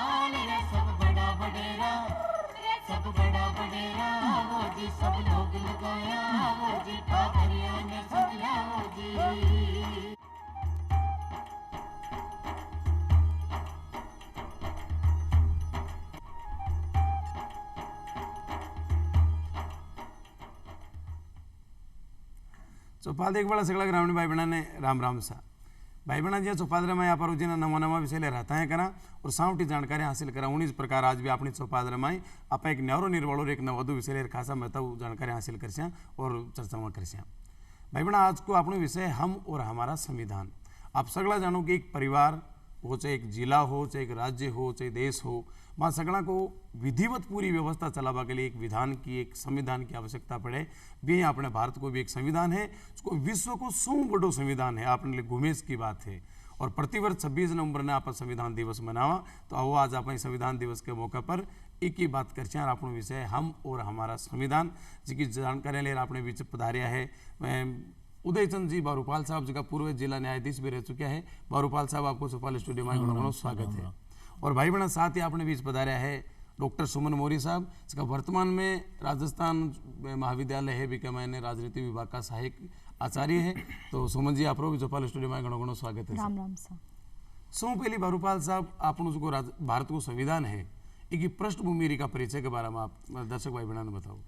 लाल रे सब बड़ा बडेरा, सब बड़ा बडेरा वो जी सब लोग लगाया वो जी ठाकरिया ने सदिया वो जी। चौपाल एक बड़ा सगला ग्रामीण भाई बहना ने राम राम सा भाई बहना जी चौपादरा में यहाँ पर जी नवा नवा विषय ले रहता है करा और सावटी जानकारी हासिल करा उन्हीं प्रकार आज भी अपनी चौपादरा में आप एक नवरो निर्वल और एक नवधु विषय ले खासा महत्व जानकारी हासिल कर और चर्चा कर भाई बहना आज को अपनो विषय हम और हमारा संविधान। आप सगला जानो कि एक परिवार हो चाहे एक जिला हो चाहे एक राज्य हो चाहे देश हो वहाँ सगड़ा को विधिवत पूरी व्यवस्था चलावा के लिए एक विधान की एक संविधान की आवश्यकता पड़े भी अपने भारत को भी एक संविधान है उसको विश्व को सौ बड़ो संविधान है अपने लिए घुमेश की बात है। और प्रतिवर्ष 26 नवंबर ने आप संविधान दिवस मनावा तो आओ आज आप संविधान दिवस के मौके पर एक ही बात कर अपनो विषय हम और हमारा संविधान जिसकी जानकारी ले अपने बीच पधारिया है उदयचंद जी बारूपाल साहब जी का पूर्व जिला न्यायाधीश भी रह चुके हैं। बारूपाल साहब आपको चौपाल स्टूडियो में बहुत स्वागत है। और भाई बहना साथ ही आपने बीच पधारा है डॉक्टर सुमन मौर्य साहब जिसका वर्तमान में राजस्थान महाविद्यालय है भी मैंने राजनीति विभाग का सहायक आचार्य है। तो सुमन जी आप भी चौपाल स्टूडियो में घणो स्वागत है। राम राम सा सौ पहली बारूपाल साहब आपनो जो भारत को संविधान है एक पृष्ठभूमि का परिचय के बारे में आप दर्शक भाई बहना ने बताओ।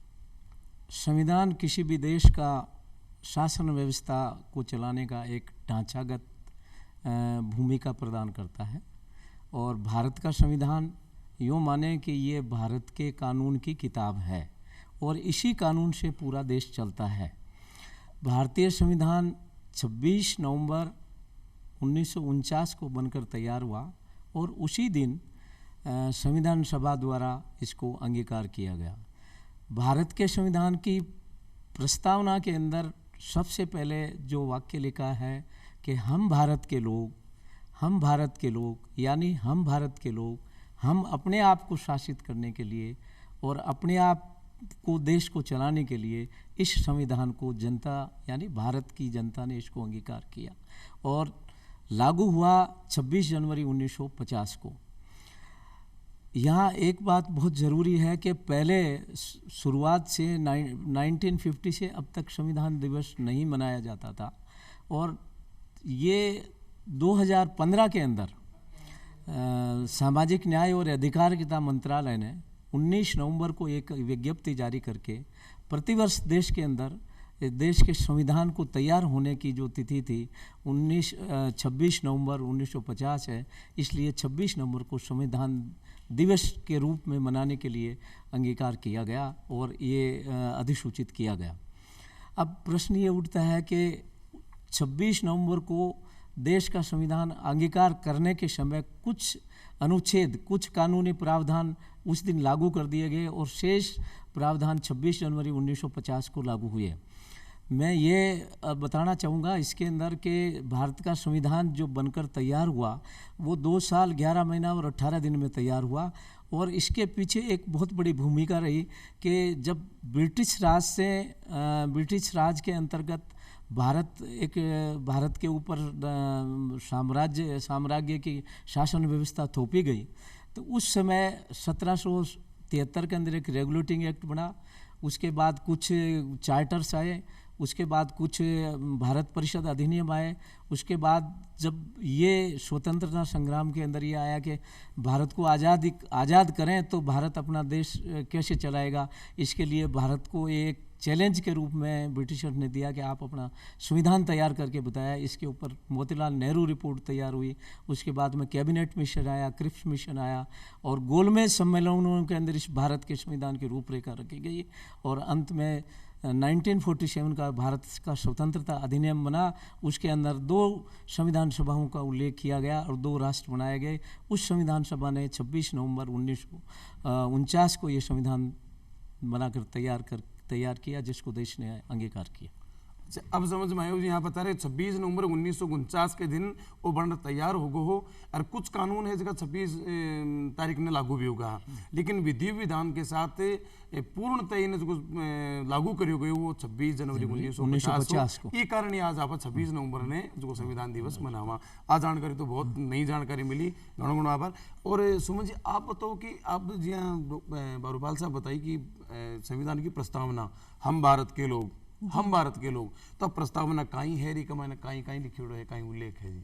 संविधान किसी भी देश का शासन व्यवस्था को चलाने का एक ढांचागत भूमिका प्रदान करता है और भारत का संविधान यूँ माने कि ये भारत के कानून की किताब है और इसी कानून से पूरा देश चलता है। भारतीय संविधान 26 नवंबर 1949 को बनकर तैयार हुआ और उसी दिन संविधान सभा द्वारा इसको अंगीकार किया गया। भारत के संविधान की प्रस्तावना के अंदर सबसे पहले जो वाक्य लिखा है कि हम भारत के लोग यानी हम भारत के लोग हम अपने आप को शासित करने के लिए और अपने आप को देश को चलाने के लिए इस संविधान को जनता यानी भारत की जनता ने इसको अंगीकार किया और लागू हुआ 26 जनवरी 1950 को। यहाँ एक बात बहुत ज़रूरी है कि पहले शुरुआत से 1950 से अब तक संविधान दिवस नहीं मनाया जाता था और ये 2015 के अंदर सामाजिक न्याय और अधिकारिता मंत्रालय ने 19 नवंबर को एक विज्ञप्ति जारी करके प्रतिवर्ष देश के अंदर देश के संविधान को तैयार होने की जो तिथि थी 26 नवंबर 1950 है, इसलिए 26 नवंबर को संविधान दिवस के रूप में मनाने के लिए अंगीकार किया गया और ये अधिसूचित किया गया। अब प्रश्न ये उठता है कि 26 नवंबर को देश का संविधान अंगीकार करने के समय कुछ अनुच्छेद कुछ कानूनी प्रावधान उस दिन लागू कर दिए गए और शेष प्रावधान 26 जनवरी 1950 को लागू हुए। मैं ये बताना चाहूँगा इसके अंदर कि भारत का संविधान जो बनकर तैयार हुआ वो 2 साल 11 महीना और 18 दिन में तैयार हुआ और इसके पीछे एक बहुत बड़ी भूमिका रही कि जब ब्रिटिश राज के अंतर्गत भारत के ऊपर साम्राज्य की शासन व्यवस्था थोपी गई तो उस समय 1773 के अंदर एक रेगुलेटिंग एक्ट बना। उसके बाद कुछ चार्टर्स आए, उसके बाद कुछ भारत परिषद अधिनियम आए। उसके बाद जब ये स्वतंत्रता संग्राम के अंदर ये आया कि भारत को आज़ाद करें तो भारत अपना देश कैसे चलाएगा, इसके लिए भारत को एक चैलेंज के रूप में ब्रिटिशर ने दिया कि आप अपना संविधान तैयार करके बताया। इसके ऊपर मोतीलाल नेहरू रिपोर्ट तैयार हुई। उसके बाद में कैबिनेट मिशन आया, क्रिप्स मिशन आया और गोलमेज सम्मेलनों के अंदर इस भारत के संविधान की रूपरेखा रखी गई और अंत में 1947 का भारत का स्वतंत्रता अधिनियम बना। उसके अंदर 2 संविधान सभाओं का उल्लेख किया गया और 2 राष्ट्र बनाए गए। उस संविधान सभा ने 26 नवंबर 1949 को ये संविधान बनाकर तैयार किया जिसको देश ने अंगीकार किया। अब समझ में आयो जी, यहाँ बता रहे 26 नवंबर 1949 के दिन वो बन तैयार हो गो हो, और कुछ कानून है जगह 26 तारीख ने लागू भी होगा, लेकिन विधि विधान के साथ पूर्णतः इन्हें लागू करियो गयो वो 26 जनवरी 1950 को। ये कारण आज आप 26 नवंबर ने जो संविधान दिवस मनावा। आज जानकारी तो बहुत नई जानकारी मिली, घणो घणो आभार। और सुमन जी आप बताओ कि आप जी बारूपाल साहब बताई कि संविधान की प्रस्तावना हम भारत के लोग तो प्रस्तावना काई है री कमाने काई लिखियोड़ो है, काई उल्लेख है जी?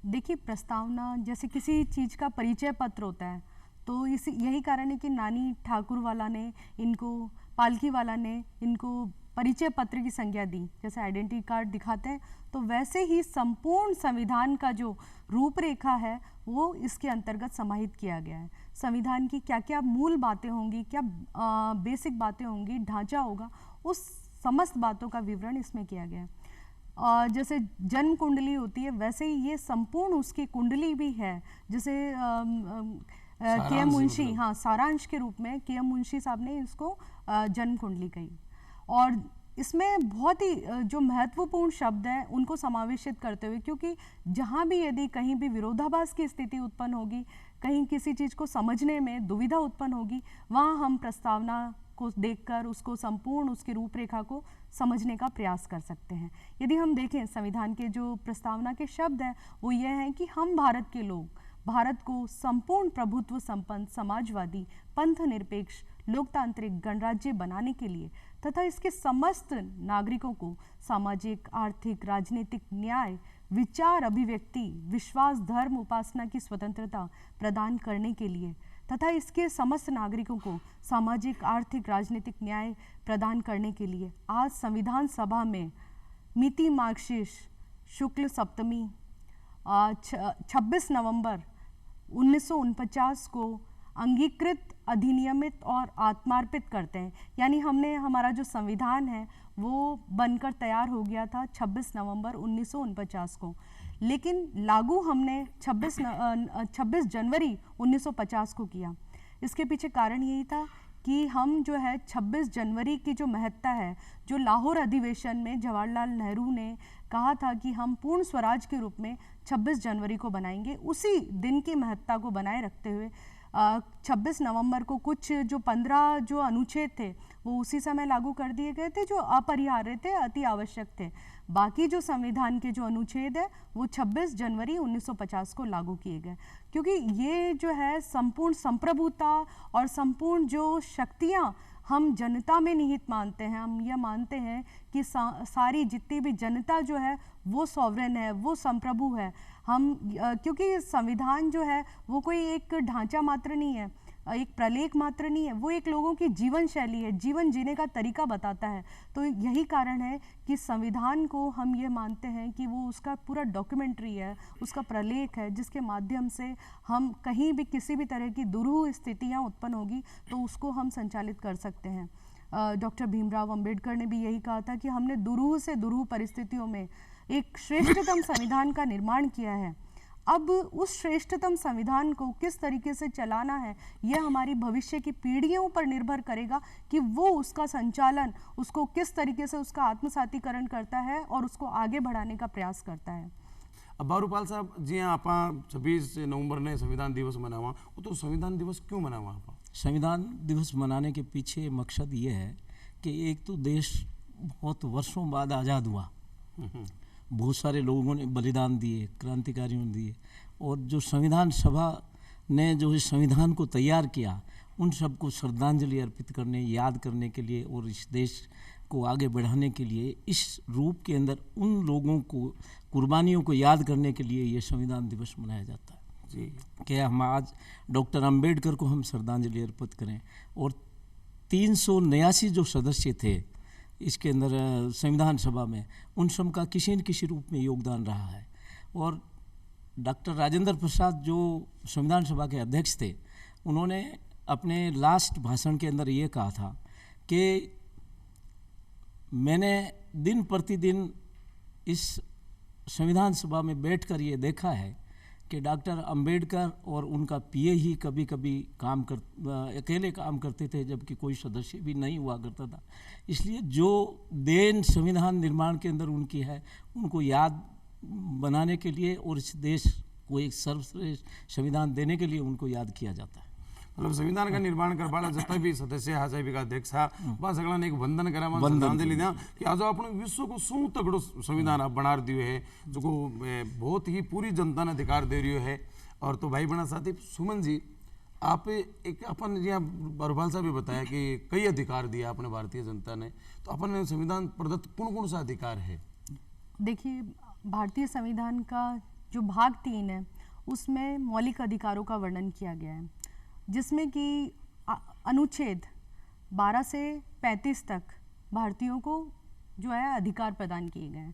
देखिए, प्रस्तावना जैसे किसी चीज़ का परिचय पत्र होता है, तो यही कारण है कि नानी ठाकुर वाला ने इनको, पालकी वाला ने इनको परिचय पत्र की संज्ञा दी। जैसे आइडेंटिटी कार्ड दिखाते हैं, तो वैसे ही संपूर्ण संविधान का जो रूपरेखा है वो इसके अंतर्गत समाहित किया गया है। संविधान की क्या क्या मूल बातें होंगी, क्या बेसिक बातें होंगी, ढांचा होगा, उस समस्त बातों का विवरण इसमें किया गया है। जैसे जन्म कुंडली होती है, वैसे ही ये संपूर्ण उसकी कुंडली भी है। जैसे के.एम. मुंशी, हाँ, सारांश के रूप में के.एम. मुंशी साहब ने इसको जन्म कुंडली कही। और इसमें बहुत ही जो महत्वपूर्ण शब्द हैं उनको समावेशित करते हुए, क्योंकि जहाँ भी यदि कहीं भी विरोधाभास की स्थिति उत्पन्न होगी, कहीं किसी चीज़ को समझने में दुविधा उत्पन्न होगी, वहाँ हम प्रस्तावना को देखकर उसको संपूर्ण उसकी रूपरेखा को समझने का प्रयास कर सकते हैं। यदि हम देखें संविधान के जो प्रस्तावना के शब्द हैं वो ये हैं कि हम भारत के लोग भारत को संपूर्ण प्रभुत्व संपन्न समाजवादी पंथ निरपेक्ष लोकतांत्रिक गणराज्य बनाने के लिए तथा इसके समस्त नागरिकों को सामाजिक आर्थिक राजनीतिक न्याय विचार अभिव्यक्ति विश्वास धर्म उपासना की स्वतंत्रता प्रदान करने के लिए तथा इसके समस्त नागरिकों को सामाजिक आर्थिक राजनीतिक न्याय प्रदान करने के लिए आज संविधान सभा में मिति मार्गशीर्ष शुक्ल सप्तमी 26 नवंबर 1949 को अंगीकृत अधिनियमित और आत्मार्पित करते हैं। यानी हमने हमारा जो संविधान है वो बनकर तैयार हो गया था 26 नवंबर 1949 को, लेकिन लागू हमने 26 जनवरी 1950 को किया। इसके पीछे कारण यही था कि हम जो है 26 जनवरी की जो महत्ता है, जो लाहौर अधिवेशन में जवाहरलाल नेहरू ने कहा था कि हम पूर्ण स्वराज के रूप में 26 जनवरी को बनाएंगे, उसी दिन की महत्ता को बनाए रखते हुए 26 नवंबर को कुछ जो 15 जो अनुच्छेद थे वो उसी समय लागू कर दिए गए थे जो अपरिहार्य थे, अति आवश्यक थे। बाकी जो संविधान के जो अनुच्छेद है वो 26 जनवरी 1950 को लागू किए गए, क्योंकि ये जो है संपूर्ण संप्रभुता और संपूर्ण जो शक्तियाँ हम जनता में निहित मानते हैं। हम यह मानते हैं कि सारी जितनी भी जनता जो है वो सॉवरेन है, वो संप्रभु है। हम क्योंकि संविधान जो है वो कोई एक ढांचा मात्र नहीं है, एक प्रलेख मात्र नहीं है, वो एक लोगों की जीवन शैली है, जीवन जीने का तरीका बताता है। तो यही कारण है कि संविधान को हम ये मानते हैं कि वो उसका पूरा डॉक्यूमेंट्री है, उसका प्रलेख है, जिसके माध्यम से हम कहीं भी किसी भी तरह की दुरूह स्थितियाँ उत्पन्न होगी तो उसको हम संचालित कर सकते हैं। डॉक्टर भीमराव अंबेडकर ने भी यही कहा था कि हमने दुरूह से दुरूह परिस्थितियों में एक श्रेष्ठतम संविधान का निर्माण किया है। अब उस श्रेष्ठतम संविधान को किस तरीके से चलाना है यह हमारी भविष्य की पीढ़ियों पर निर्भर करेगा कि वो उसका संचालन, उसको किस तरीके से उसका आत्मसातीकरण करता है और उसको आगे बढ़ाने का प्रयास करता है। अब बारूपाल साहब जी आप 26 नवंबर ने संविधान दिवस मनावा, तो संविधान दिवस क्यों मनावा? आप संविधान दिवस मनाने के पीछे मकसद ये है कि एक तो देश बहुत वर्षों बाद आज़ाद हुआ, बहुत सारे लोगों ने बलिदान दिए, क्रांतिकारियों ने दिए, और जो संविधान सभा ने जो इस संविधान को तैयार किया उन सबको श्रद्धांजलि अर्पित करने, याद करने के लिए और इस देश को आगे बढ़ाने के लिए इस रूप के अंदर उन लोगों को कुर्बानियों को याद करने के लिए ये संविधान दिवस मनाया जाता है जी। कि हम आज डॉक्टर अंबेडकर को हम श्रद्धांजलि अर्पित करें। और 389 जो सदस्य थे इसके अंदर संविधान सभा में, उन सब का किसी न किसी रूप में योगदान रहा है। और डॉक्टर राजेंद्र प्रसाद जो संविधान सभा के अध्यक्ष थे, उन्होंने अपने लास्ट भाषण के अंदर ये कहा था कि मैंने दिन प्रतिदिन इस संविधान सभा में बैठकर ये देखा है कि डॉक्टर अंबेडकर और उनका पीए ही कभी कभी अकेले काम करते थे, जबकि कोई सदस्य भी नहीं हुआ करता था। इसलिए जो देन संविधान निर्माण के अंदर उनकी है, उनको याद बनाने के लिए और इस देश को एक सर्वश्रेष्ठ संविधान देने के लिए उनको याद किया जाता है। मतलब संविधान का निर्माण करवाला जितना भी सदस्य हा साहेब का अध्यक्ष हा बा सगळ्यांना एक वंदन करा श्रद्धांजलि द्या कि आज आपण विश्व को सौ तगड़ो संविधान आप बना दियो है जो को बहुत ही पूरी जनता ने अधिकार दे रही है। और तो भाई बहना साथी सुमन जी, आप एक अपन यहाँ बरभाल साहब भी बताया कि कई अधिकार दिया अपने भारतीय जनता ने, तो अपन संविधान प्रदत्त कौन कौन सा अधिकार है? देखिए, भारतीय संविधान का जो भाग 3 है उसमें मौलिक अधिकारों का वर्णन किया गया है, जिसमें कि अनुच्छेद 12 से 35 तक भारतीयों को जो है अधिकार प्रदान किए गए हैं,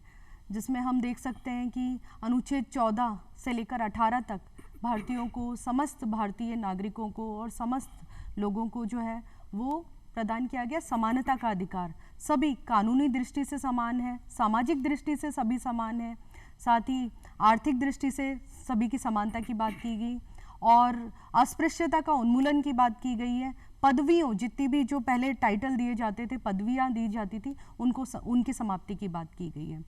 जिसमें हम देख सकते हैं कि अनुच्छेद 14 से लेकर 18 तक भारतीयों को, समस्त भारतीय नागरिकों को और समस्त लोगों को जो है वो प्रदान किया गया समानता का अधिकार। सभी कानूनी दृष्टि से समान है, सामाजिक दृष्टि से सभी समान है, साथ ही आर्थिक दृष्टि से सभी की समानता की बात की गई और अस्पृश्यता का उन्मूलन की बात की गई है। पदवियों, जितनी भी जो पहले टाइटल दिए जाते थे, पदवियां दी जाती थी, उनको उनकी समाप्ति की बात की गई है।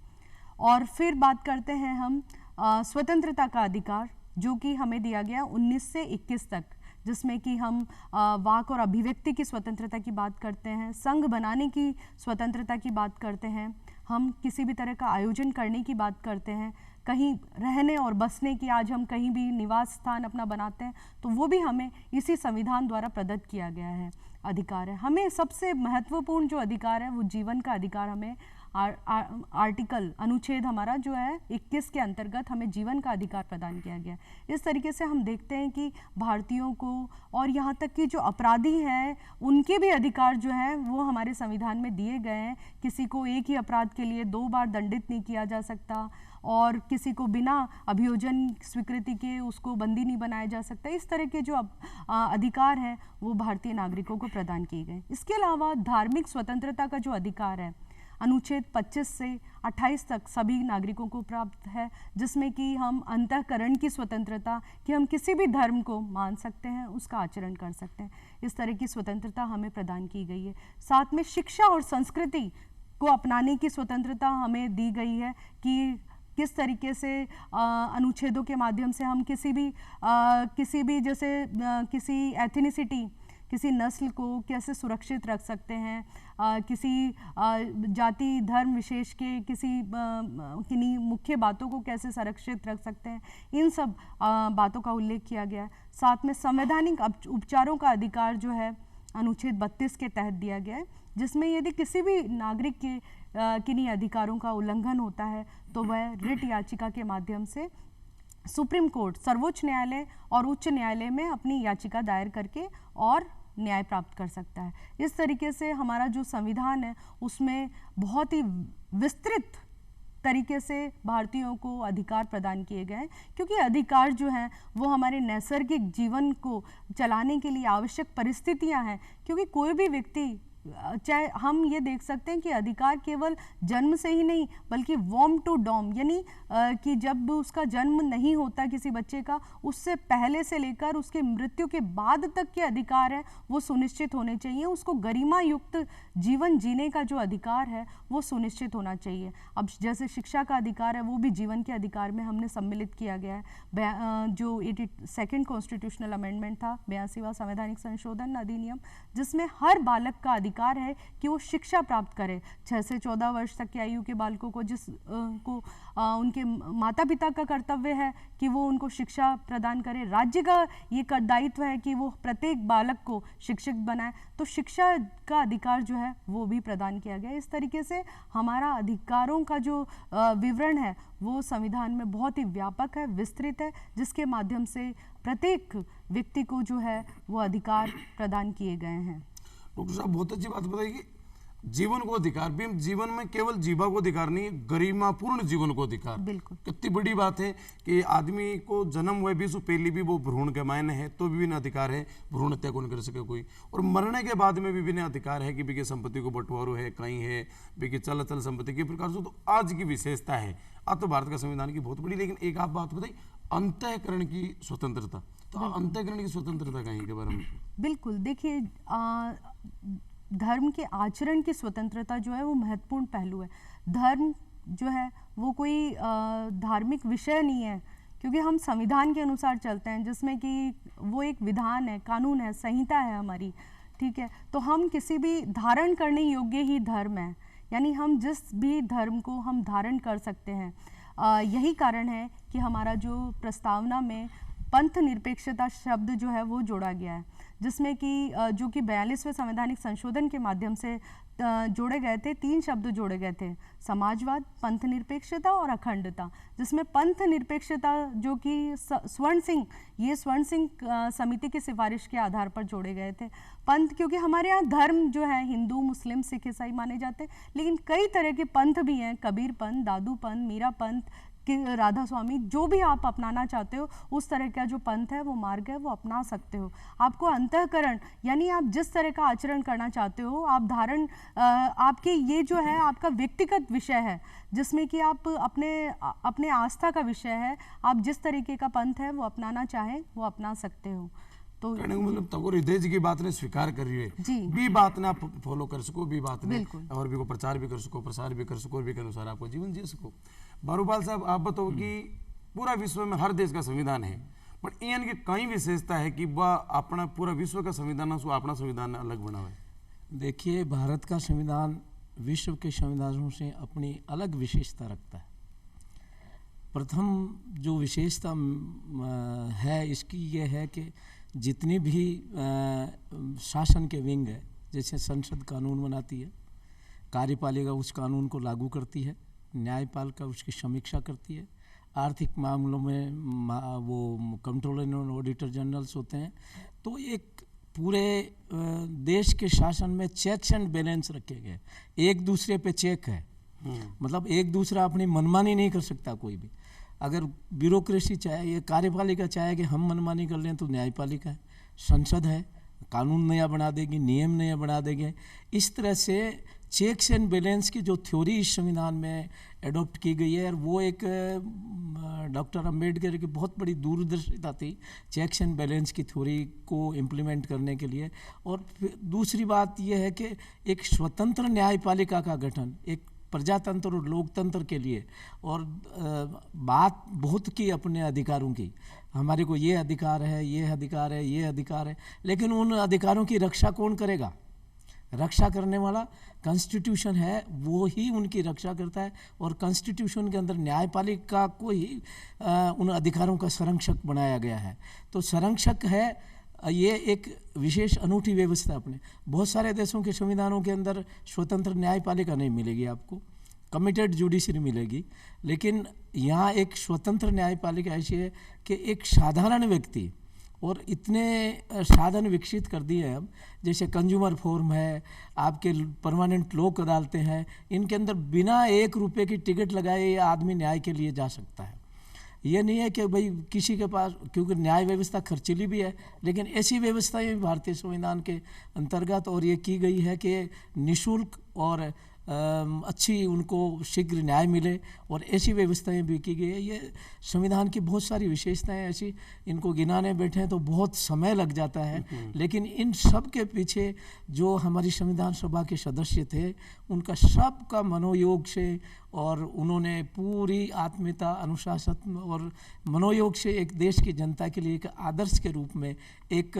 और फिर बात करते हैं हम स्वतंत्रता का अधिकार, जो कि हमें दिया गया 19 से 21 तक, जिसमें कि हम वाक और अभिव्यक्ति की स्वतंत्रता की बात करते हैं, संघ बनाने की स्वतंत्रता की बात करते हैं, हम किसी भी तरह का आयोजन करने की बात करते हैं, कहीं रहने और बसने की, आज हम कहीं भी निवास स्थान अपना बनाते हैं तो वो भी हमें इसी संविधान द्वारा प्रदत्त किया गया है अधिकार है। हमें सबसे महत्वपूर्ण जो अधिकार है वो जीवन का अधिकार हमें आर्टिकल अनुच्छेद हमारा जो है 21 के अंतर्गत हमें जीवन का अधिकार प्रदान किया गया। इस तरीके से हम देखते हैं कि भारतीयों को और यहाँ तक कि जो अपराधी हैं उनके भी अधिकार जो है वो हमारे संविधान में दिए गए हैं। किसी को एक ही अपराध के लिए 2 बार दंडित नहीं किया जा सकता और किसी को बिना अभियोजन स्वीकृति के उसको बंदी नहीं बनाया जा सकता। इस तरह के जो अधिकार हैं वो भारतीय नागरिकों को प्रदान किए गए। इसके अलावा धार्मिक स्वतंत्रता का जो अधिकार है अनुच्छेद 25 से 28 तक सभी नागरिकों को प्राप्त है, जिसमें कि हम अंतःकरण की स्वतंत्रता, कि हम किसी भी धर्म को मान सकते हैं, उसका आचरण कर सकते हैं, इस तरह की स्वतंत्रता हमें प्रदान की गई है। साथ में शिक्षा और संस्कृति को अपनाने की स्वतंत्रता हमें दी गई है कि किस तरीके से अनुच्छेदों के माध्यम से हम किसी भी जैसे किसी एथनिसिटी, किसी नस्ल को कैसे सुरक्षित रख सकते हैं, किसी जाति धर्म विशेष के किन्हीं मुख्य बातों को कैसे संरक्षित रख सकते हैं, इन सब बातों का उल्लेख किया गया है। साथ में संवैधानिक उपचारों का अधिकार जो है अनुच्छेद 32 के तहत दिया गया है, जिसमें यदि किसी भी नागरिक के किन्हीं अधिकारों का उल्लंघन होता है तो वह रिट याचिका के माध्यम से सुप्रीम कोर्ट, सर्वोच्च न्यायालय और उच्च न्यायालय में अपनी याचिका दायर करके और न्याय प्राप्त कर सकता है। इस तरीके से हमारा जो संविधान है उसमें बहुत ही विस्तृत तरीके से भारतीयों को अधिकार प्रदान किए गए हैं, क्योंकि अधिकार जो हैं वो हमारे नैसर्गिक जीवन को चलाने के लिए आवश्यक परिस्थितियां हैं। क्योंकि कोई भी व्यक्ति, चाहे हम ये देख सकते हैं कि अधिकार केवल जन्म से ही नहीं बल्कि वॉर्म टू डॉम, यानी कि जब उसका जन्म नहीं होता किसी बच्चे का, उससे पहले से लेकर उसके मृत्यु के बाद तक के अधिकार है वो सुनिश्चित होने चाहिए। उसको गरिमा युक्त जीवन जीने का जो अधिकार है वो सुनिश्चित होना चाहिए। अब जैसे शिक्षा का अधिकार है वो भी जीवन के अधिकार में हमने सम्मिलित किया गया है। जो 82nd कॉन्स्टिट्यूशनल अमेंडमेंट था, 82वां संवैधानिक संशोधन अधिनियम, जिसमें हर बालक का अधिकार है कि वो शिक्षा प्राप्त करे। 6 से 14 वर्ष तक की आयु के बालकों को उनके माता पिता का कर्तव्य है कि वो उनको शिक्षा प्रदान करे। राज्य का ये दायित्व है कि वो प्रत्येक बालक को शिक्षित बनाए। तो शिक्षा का अधिकार जो है वो भी प्रदान किया गया। इस तरीके से हमारा अधिकारों का जो विवरण है वो संविधान में बहुत ही व्यापक है, विस्तृत है, जिसके माध्यम से प्रत्येक व्यक्ति को जो है वो अधिकार प्रदान किए गए हैं। डॉक्टर साहब बहुत अच्छी बात बताई कि जीवन को अधिकार भी, जीवन में केवल जीवा को अधिकार नहीं, गरिमापूर्ण जीवन को अधिकार। बिल्कुल, कितनी बड़ी बात है कि आदमी को जन्म हुए भी सो पहले भी वो भ्रूण के मायने है तो विभिन्न अधिकार है, भ्रूण हत्या कौन कर सके कोई, और मरने के बाद में विभिन्न अधिकार है कि बिके संपत्ति को बंटवारो है, कहीं है बिके चल अचल संपत्ति के प्रकार से। तो आज की विशेषता है, आज तो भारत का संविधान की बहुत बड़ी, लेकिन एक आप बात बताई, अंतःकरण की स्वतंत्रता, तो अंतःकरण की स्वतंत्रता कहीं के बारे में? बिल्कुल, देखिए धर्म के आचरण की स्वतंत्रता जो है वो महत्वपूर्ण पहलू है। धर्म जो है वो कोई धार्मिक विषय नहीं है, क्योंकि हम संविधान के अनुसार चलते हैं, जिसमें कि वो एक विधान है, कानून है, संहिता है हमारी, ठीक है। तो हम किसी भी धारण करने योग्य ही धर्म है, यानी हम जिस भी धर्म को हम धारण कर सकते हैं। यही कारण है कि हमारा जो प्रस्तावना में पंथ निरपेक्षता शब्द जो है वो जोड़ा गया है, जिसमें कि जो कि 42वें संवैधानिक संशोधन के माध्यम से जोड़े गए थे। 3 शब्द जोड़े गए थे, समाजवाद, पंथ निरपेक्षता और अखंडता, जिसमें पंथ निरपेक्षता जो कि स्वर्ण सिंह समिति की सिफारिश के आधार पर जोड़े गए थे। पंथ, क्योंकि हमारे यहाँ धर्म जो है हिंदू, मुस्लिम, सिख, ईसाई माने जाते हैं, लेकिन कई तरह के पंथ भी हैं, कबीर पंथ, दादू पंथ, मीरा पंथ, राधा स्वामी, जो भी आप अपनाना चाहते हो उस तरह का जो पंथ है, वो मार्ग है, वो अपना सकते हो। आपको अंतःकरण यानी आप जिस तरह का आचरण करना चाहते हो, आप धारण आपके ये जो है आपका व्यक्तिगत विषय है, जिसमें कि आप अपने आस्था का विषय है। आप जिस तरीके का पंथ है वो अपनाना चाहें वो अपना सकते हो। तो कहने का मतलब तब हृदय जी की बात ने स्वीकार कर रही है जी, भी बात ने आप फॉलो कर सको, भी बात ने बिल्कुल। और भी को प्रचार भी कर सको, प्रसार भी कर सको, और भी के अनुसार आपको जीवन जी सको। बारूपाल साहब, आप बताओ कि पूरा विश्व में हर देश का संविधान है, पर इन की कई विशेषता है कि वह अपना पूरा विश्व का संविधान से अपना संविधान अलग बना हुआ है। देखिए, भारत का संविधान विश्व के संविधानों से अपनी अलग विशेषता रखता है। प्रथम जो विशेषता है इसकी ये है कि जितनी भी शासन के विंग है, जैसे संसद कानून बनाती है, कार्यपालिका उस कानून को लागू करती है, न्यायपालिका उसकी समीक्षा करती है, आर्थिक मामलों में वो कंट्रोलर एंड ऑडिटर जनरल्स होते हैं। तो एक पूरे देश के शासन में चेक्स एंड बैलेंस रखे गए, एक दूसरे पे चेक है, मतलब एक दूसरा अपनी मनमानी नहीं कर सकता कोई भी। अगर ब्यूरोक्रेसी चाहे, ये कार्यपालिका चाहे कि हम मनमानी कर लें, तो न्यायपालिका है, संसद है, कानून नया बना देगी, नियम नया बना देंगे। इस तरह से चेक्स एंड बैलेंस की जो थ्योरी इस संविधान में एडॉप्ट की गई है, और वो एक डॉक्टर अंबेडकर की बहुत बड़ी दूरदर्शिता थी चेक्स एंड बैलेंस की थ्योरी को इम्प्लीमेंट करने के लिए। और फिर दूसरी बात यह है कि एक स्वतंत्र न्यायपालिका का गठन एक प्रजातंत्र और लोकतंत्र के लिए। और बात बहुत की अपने अधिकारों की, हमारे को ये अधिकार है, ये अधिकार है, ये अधिकार है, लेकिन उन अधिकारों की रक्षा कौन करेगा? रक्षा करने वाला कॉन्स्टिट्यूशन है, वो ही उनकी रक्षा करता है। और कॉन्स्टिट्यूशन के अंदर न्यायपालिका को ही उन अधिकारों का संरक्षक बनाया गया है। तो संरक्षक है, ये एक विशेष अनूठी व्यवस्था अपने बहुत सारे देशों के संविधानों के अंदर स्वतंत्र न्यायपालिका नहीं मिलेगी, आपको कमिटेड जुडिशरी मिलेगी। लेकिन यहाँ एक स्वतंत्र न्यायपालिका ऐसी है कि एक साधारण व्यक्ति, और इतने साधन विकसित कर दिए हैं अब, जैसे कंज्यूमर फोरम है, आपके परमानेंट लोक अदालतें हैं, इनके अंदर बिना 1 रुपये की टिकट लगाए ये आदमी न्याय के लिए जा सकता है। ये नहीं है कि भाई किसी के पास, क्योंकि न्याय व्यवस्था खर्चीली भी है, लेकिन ऐसी व्यवस्थाएं भी भारतीय संविधान के अंतर्गत और ये की गई है कि निःशुल्क और अच्छी उनको शीघ्र न्याय मिले, और ऐसी व्यवस्थाएं भी की गई है। ये संविधान की बहुत सारी विशेषताएं ऐसी, इनको गिनाने बैठे तो बहुत समय लग जाता है। लेकिन इन सब के पीछे जो हमारी संविधान सभा के सदस्य थे, उनका सबका मनोयोग से, और उन्होंने पूरी आत्मीयता, अनुशासन और मनोयोग से एक देश की जनता के लिए एक आदर्श के रूप में, एक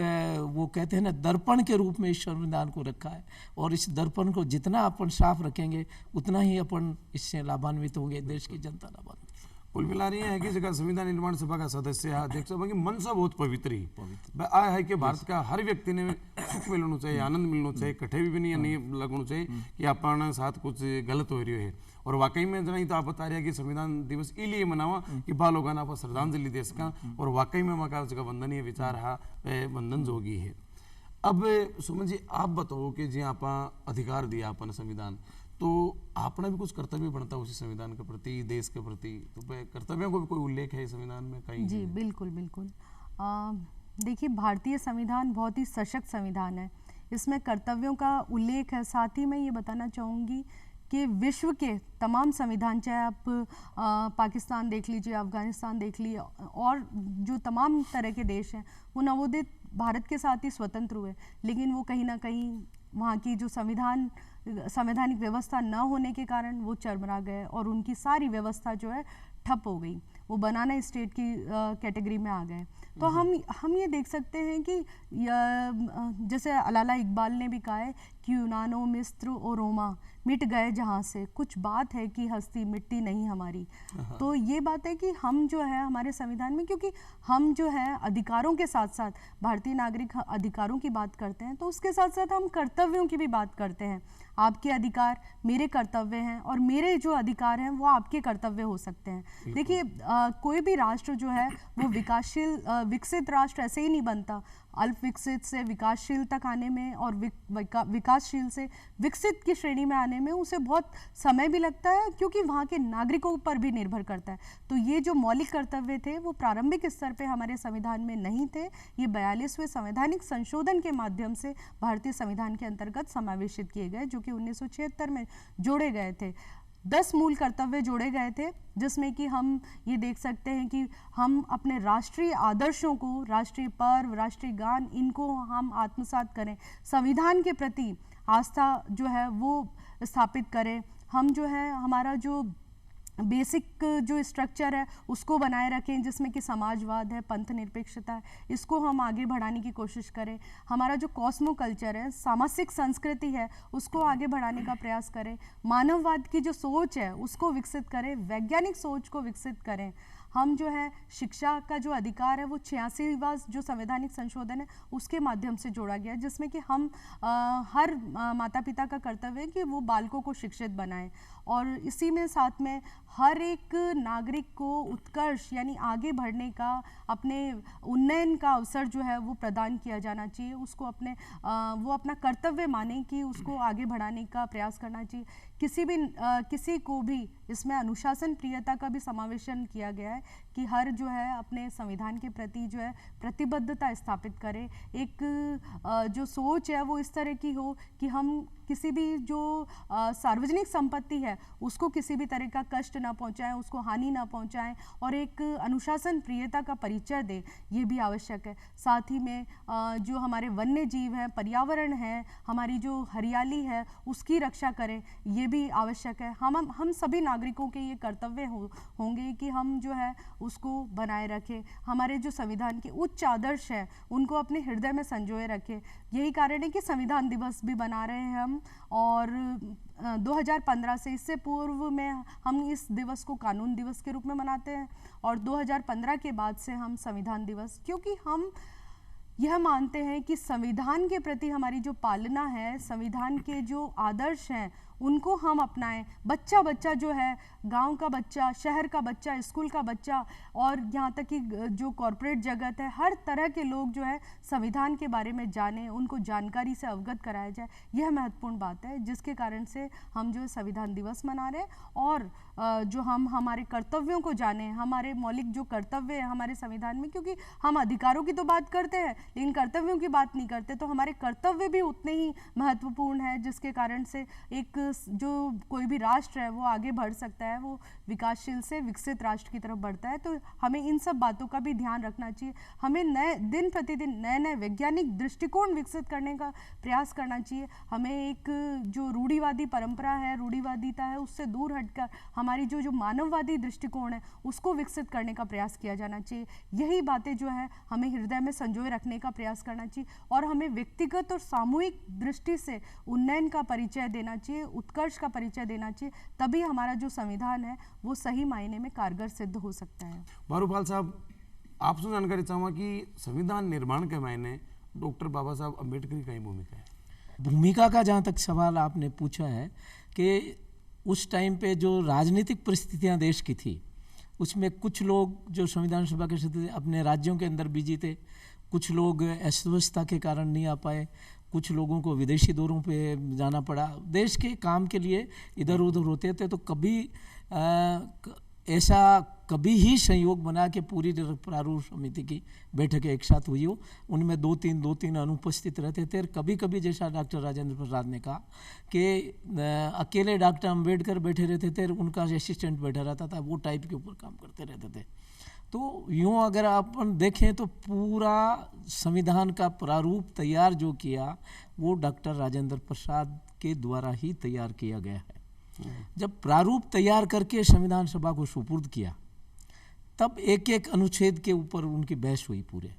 वो कहते हैं ना दर्पण के रूप में इस संविधान को रखा है। और इस दर्पण को जितना अपन साफ रखेंगे उतना ही अपन इससे लाभान्वित होंगे, देश की जनता लाभान्वित। कुल मिला रही है कि जगह संविधान निर्माण सभा का सदस्य है, अध्यक्ष सभा की मनसा बहुत पवित्र ही आया है कि भारत का हर व्यक्ति ने सुख मिलना चाहिए, आनंद मिलना चाहिए, कठे भी नहीं लगना चाहिए कि अपना साथ कुछ गलत हो रही है। और वाकई में जना तो आप बता रहे हैं कि संविधान दिवस इसलिए मनावा कि बा लोगों आप श्रद्धांजलि दे सका, और वाकई में वहाँ का वंदनीय विचार है, वंदन जोगी है। अब सुमन जी, आप बताओ कि जी आप अधिकार दिया अपन संविधान, तो अपना भी कुछ कर्तव्य बनता है उसी संविधान के प्रति, देश के प्रति, तो कर्तव्यों को भी कोई उल्लेख है संविधान में कहीं? जी बिल्कुल बिल्कुल। देखिए, भारतीय संविधान बहुत ही सशक्त संविधान है, इसमें कर्तव्यों का उल्लेख है। साथ ही मैं ये बताना चाहूँगी कि विश्व के तमाम संविधान, चाहे आप पाकिस्तान देख लीजिए, अफ़गानिस्तान देख लीजिए, और जो तमाम तरह के देश हैं, वो नवोदित भारत के साथ ही स्वतंत्र हुए, लेकिन वो कहीं ना कहीं वहाँ की जो संवैधानिक व्यवस्था न होने के कारण वो चरमरा गए और उनकी सारी व्यवस्था जो है ठप हो गई, वो बनाना स्टेट की कैटेगरी में आ गए। तो हम ये देख सकते हैं कि जैसे अलाला इकबाल ने भी कहा है कि यूनानो, मिस्र और रोमा मिट गए जहाँ से, कुछ बात है कि हस्ती मिट्टी नहीं हमारी। तो ये बात है कि हम जो है हमारे संविधान में, क्योंकि हम जो है अधिकारों के साथ साथ भारतीय नागरिक अधिकारों की बात करते हैं, तो उसके साथ साथ हम कर्तव्यों की भी बात करते हैं। आपके अधिकार मेरे कर्तव्य हैं और मेरे जो अधिकार हैं वो आपके कर्तव्य हो सकते हैं। देखिए कोई भी राष्ट्र जो है वो विकसित राष्ट्र ऐसे ही नहीं बनता। अल्प विकसित से विकासशील तक आने में और विकासशील से विकसित की श्रेणी में आने में उसे बहुत समय भी लगता है, क्योंकि वहाँ के नागरिकों पर भी निर्भर करता है। तो ये जो मौलिक कर्तव्य थे वो प्रारंभिक स्तर पे हमारे संविधान में नहीं थे, ये 42वें संवैधानिक संशोधन के माध्यम से भारतीय संविधान के अंतर्गत समावेशित किए गए, जो कि 1976 में जोड़े गए थे। 10 मूल कर्तव्य जोड़े गए थे, जिसमें कि हम ये देख सकते हैं कि हम अपने राष्ट्रीय आदर्शों को, राष्ट्रीय पर्व, राष्ट्रीय गान, इनको हम आत्मसात करें, संविधान के प्रति आस्था जो है वो स्थापित करें, हम जो है हमारा जो बेसिक जो स्ट्रक्चर है उसको बनाए रखें, जिसमें कि समाजवाद है, पंथ निरपेक्षता है, इसको हम आगे बढ़ाने की कोशिश करें। हमारा जो कॉस्मो कल्चर है, सामासिक संस्कृति है, उसको आगे बढ़ाने का प्रयास करें। मानववाद की जो सोच है उसको विकसित करें, वैज्ञानिक सोच को विकसित करें। हम जो है शिक्षा का जो अधिकार है वो 86वां जो संवैधानिक संशोधन है उसके माध्यम से जोड़ा गया है, जिसमें कि हम हर माता पिता का कर्तव्य है कि वो बालकों को शिक्षित बनाएं, और इसी में साथ में हर एक नागरिक को उत्कर्ष यानी आगे बढ़ने का, अपने उन्नयन का अवसर जो है वो प्रदान किया जाना चाहिए। उसको वो अपना कर्तव्य माने कि उसको आगे बढ़ाने का प्रयास करना चाहिए। किसी को भी इसमें अनुशासन प्रियता का भी समावेशन किया गया है कि हर जो है अपने संविधान के प्रति जो है प्रतिबद्धता स्थापित करे। एक जो सोच है वो इस तरह की हो कि हम किसी भी जो सार्वजनिक संपत्ति है उसको किसी भी तरह का कष्ट ना पहुंचाएं, उसको हानि ना पहुंचाएं, और एक अनुशासन प्रियता का परिचय दें, ये भी आवश्यक है। साथ ही में जो हमारे वन्य जीव हैं, पर्यावरण है, हमारी जो हरियाली है उसकी रक्षा करें, ये भी आवश्यक है। हम सभी नागरिकों के ये कर्तव्य होंगे कि हम जो है उसको बनाए रखें। हमारे जो संविधान के उच्च आदर्श हैं उनको अपने हृदय में संजोए रखें। यही कारण है कि संविधान दिवस भी बना रहे हैं हम, और 2015 से, इससे पूर्व में हम इस दिवस को कानून दिवस के रूप में मनाते हैं, और 2015 के बाद से हम संविधान दिवस, क्योंकि हम यह मानते हैं कि संविधान के प्रति हमारी जो पालना है, संविधान के जो आदर्श हैं उनको हम अपनाएं। बच्चा जो है, गांव का बच्चा, शहर का बच्चा, स्कूल का बच्चा, और यहाँ तक कि जो कॉरपोरेट जगत है, हर तरह के लोग जो है संविधान के बारे में जाने, उनको जानकारी से अवगत कराया जाए। यह महत्वपूर्ण बात है, जिसके कारण से हम जो संविधान दिवस मना रहे हैं, और जो हम हमारे कर्तव्यों को जाने, हमारे मौलिक जो कर्तव्य है हमारे संविधान में, क्योंकि हम अधिकारों की तो बात करते हैं लेकिन कर्तव्यों की बात नहीं करते, तो हमारे कर्तव्य भी उतने ही महत्वपूर्ण है, जिसके कारण से एक जो कोई भी राष्ट्र है वो आगे बढ़ सकता है, वो विकासशील से विकसित राष्ट्र की तरफ बढ़ता है। तो हमें इन सब बातों का भी ध्यान रखना चाहिए। हमें दिन प्रतिदिन नए वैज्ञानिक दृष्टिकोण विकसित करने का प्रयास करना चाहिए। हमें एक जो रूढ़िवादी परंपरा है, रूढ़िवादिता है, उससे दूर हटकर हमारी जो मानववादी दृष्टिकोण है उसको विकसित करने का प्रयास किया जाना चाहिए। यही बातें जो है हमें हृदय में संजोए रखने का प्रयास करना चाहिए, और हमें व्यक्तिगत और सामूहिक दृष्टि से उन्नयन का परिचय देना चाहिए, उत्कर्ष का परिचय देना चाहिए। तभी हमारा जो संविधान है वो सही मायने में कारगर सिद्ध हो सकता है। बारूपाल साहब, आपसे जानकारी चाहूँगा कि संविधान निर्माण के मायने डॉक्टर बाबा साहब अम्बेडकर की कई भूमिका है। भूमिका का जहाँ तक सवाल आपने पूछा है कि उस टाइम पे जो राजनीतिक परिस्थितियाँ देश की थी, उसमें कुछ लोग जो संविधान सभा के सदस्य अपने राज्यों के अंदर बिजी थे, कुछ लोग अस्वस्थता के कारण नहीं आ पाए, कुछ लोगों को विदेशी दौरों पे जाना पड़ा, देश के काम के लिए इधर उधर होते थे। तो कभी ऐसा कभी ही संयोग बना कि पूरी प्रारूप समिति की बैठक एक साथ हुई हो, उनमें दो तीन अनुपस्थित रहते थे। कभी कभी जैसा डॉक्टर राजेंद्र प्रसाद ने कहा कि अकेले डॉक्टर अंबेडकर बैठे रहते थे, उनका असिस्टेंट बैठा रहता था, वो टाइप के ऊपर काम करते रहते थे। तो यूँ अगर अपन देखें तो पूरा संविधान का प्रारूप तैयार जो किया वो डॉक्टर राजेंद्र प्रसाद के द्वारा ही तैयार किया गया है। जब प्रारूप तैयार करके संविधान सभा को सुपुर्द किया तब एक एक अनुच्छेद के ऊपर उनकी बहस हुई पूरे,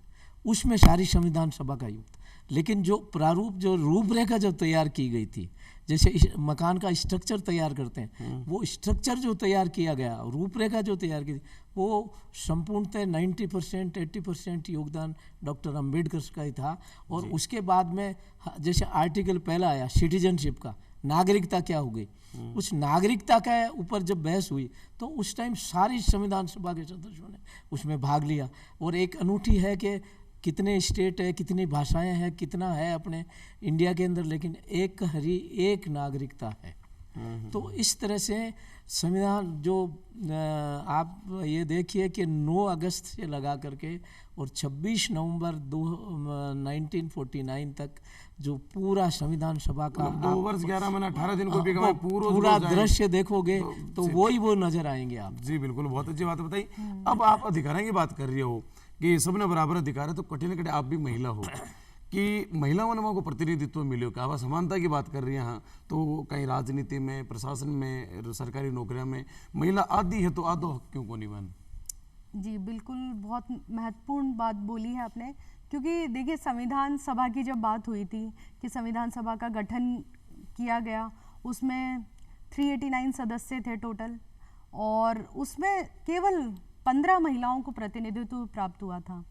उसमें सारी संविधान सभा का युक्त। लेकिन जो प्रारूप जो रूपरेखा जब तैयार की गई थी, जैसे मकान का स्ट्रक्चर तैयार करते हैं, वो स्ट्रक्चर जो तैयार किया गया, रूपरेखा जो तैयार की थी, वो संपूर्णतः 90% 80% योगदान डॉक्टर अंबेडकर का ही था। और उसके बाद में जैसे आर्टिकल पहला आया सिटीजनशिप का, नागरिकता क्या हो गई, उस नागरिकता के ऊपर जब बहस हुई तो उस टाइम सारी संविधान सभा के सदस्यों ने उसमें भाग लिया। और एक अनूठी है कि कितने स्टेट है, कितनी भाषाएं हैं, कितना है अपने इंडिया के अंदर, लेकिन एक नागरिकता है। तो इस तरह से संविधान जो आप ये देखिए कि 9 अगस्त से लगा करके और 26 नवंबर 1949 तक जो पूरा संविधान सभा का 2 वर्ष 11 महीना 18 दिन को भी पूरा दृश्य देखोगे तो वो नजर आएंगे आप। जी बिल्कुल, बहुत अच्छी बात बताई। अब आप अधिकारों की बात कर रही हो कि सबने बराबर अधिकार है, तो कटे न कटे आप भी महिला हो कि महिलाओं को प्रतिनिधित्व मिले, क्या समानता की बात कर रही हैं। हाँ, तो कहीं राजनीति में, प्रशासन में, सरकारी नौकरियों में महिला आधी है, तो आधो हक क्यों को नहीं बन? जी बिल्कुल, बहुत महत्वपूर्ण बात बोली है आपने। क्योंकि देखिए, संविधान सभा की जब बात हुई थी कि संविधान सभा का गठन किया गया, उसमें 389 सदस्य थे टोटल, और उसमें केवल 15 महिलाओं को प्रतिनिधित्व प्राप्त हुआ था।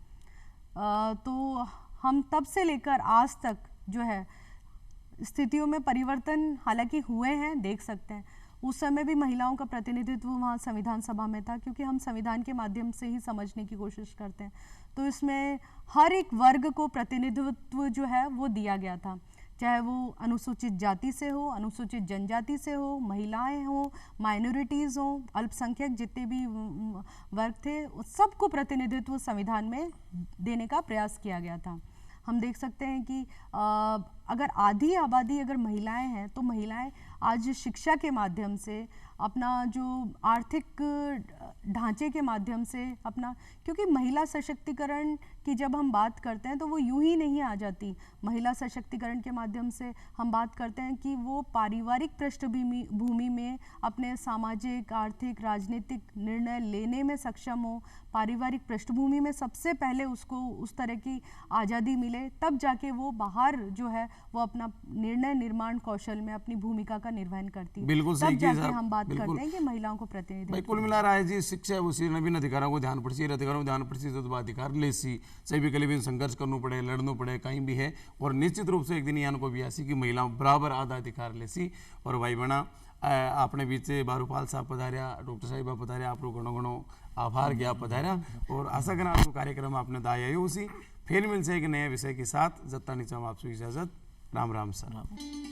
तो हम तब से लेकर आज तक जो है स्थितियों में परिवर्तन हालांकि हुए हैं, देख सकते हैं। उस समय भी महिलाओं का प्रतिनिधित्व वहाँ संविधान सभा में था, क्योंकि हम संविधान के माध्यम से ही समझने की कोशिश करते हैं। तो इसमें हर एक वर्ग को प्रतिनिधित्व जो है वो दिया गया था, चाहे वो अनुसूचित जाति से हो, अनुसूचित जनजाति से हो, महिलाएं हो, माइनॉरिटीज़ हो, अल्पसंख्यक जितने भी वर्ग थे, सबको प्रतिनिधित्व संविधान में देने का प्रयास किया गया था। हम देख सकते हैं कि अगर आधी आबादी अगर महिलाएं हैं, तो महिलाएं आज शिक्षा के माध्यम से, अपना जो आर्थिक ढांचे के माध्यम से अपना, क्योंकि महिला सशक्तिकरण की जब हम बात करते हैं तो वो यूं ही नहीं आ जाती। महिला सशक्तिकरण के माध्यम से हम बात करते हैं कि वो पारिवारिक पृष्ठभूमि में अपने सामाजिक, आर्थिक, राजनीतिक निर्णय लेने में सक्षम हो। पारिवारिक पृष्ठभूमि में सबसे पहले उसको उस तरह की आज़ादी मिले, तब जाके वो बाहर जो है वो अपना निर्णय निर्माण कौशल में अपनी भूमिका का निर्वहन करती है। बिल्कुल सही तब जाके हम बात करते हैं कि महिलाओं को प्रतिनिधित्व। कुल मिला रहा है जी, शिक्षा उसी नवीन अधिकारों को ध्यान पड़सी, अधिकारों को ध्यान पड़सी तो अधिकार ले सी सही भी कभी संघर्ष करना पड़े, लड़ना पड़े, कहीं भी है। और निश्चित रूप से एक दिन यान को भी ऐसी कि महिलाओं बराबर आधा अधिकार ले सी। और भाई बहना आपने बीच बारूपाल साहब पधारिया, डॉक्टर साहिबा पधारिया, आप घणो घणो आभार गया पधारिया। और आशा करा आपको कार्यक्रम आपने दाया उसी फिर मिल से एक नए विषय के साथ। जत्ता नीचा आपसे इजाजत। राम राम सर।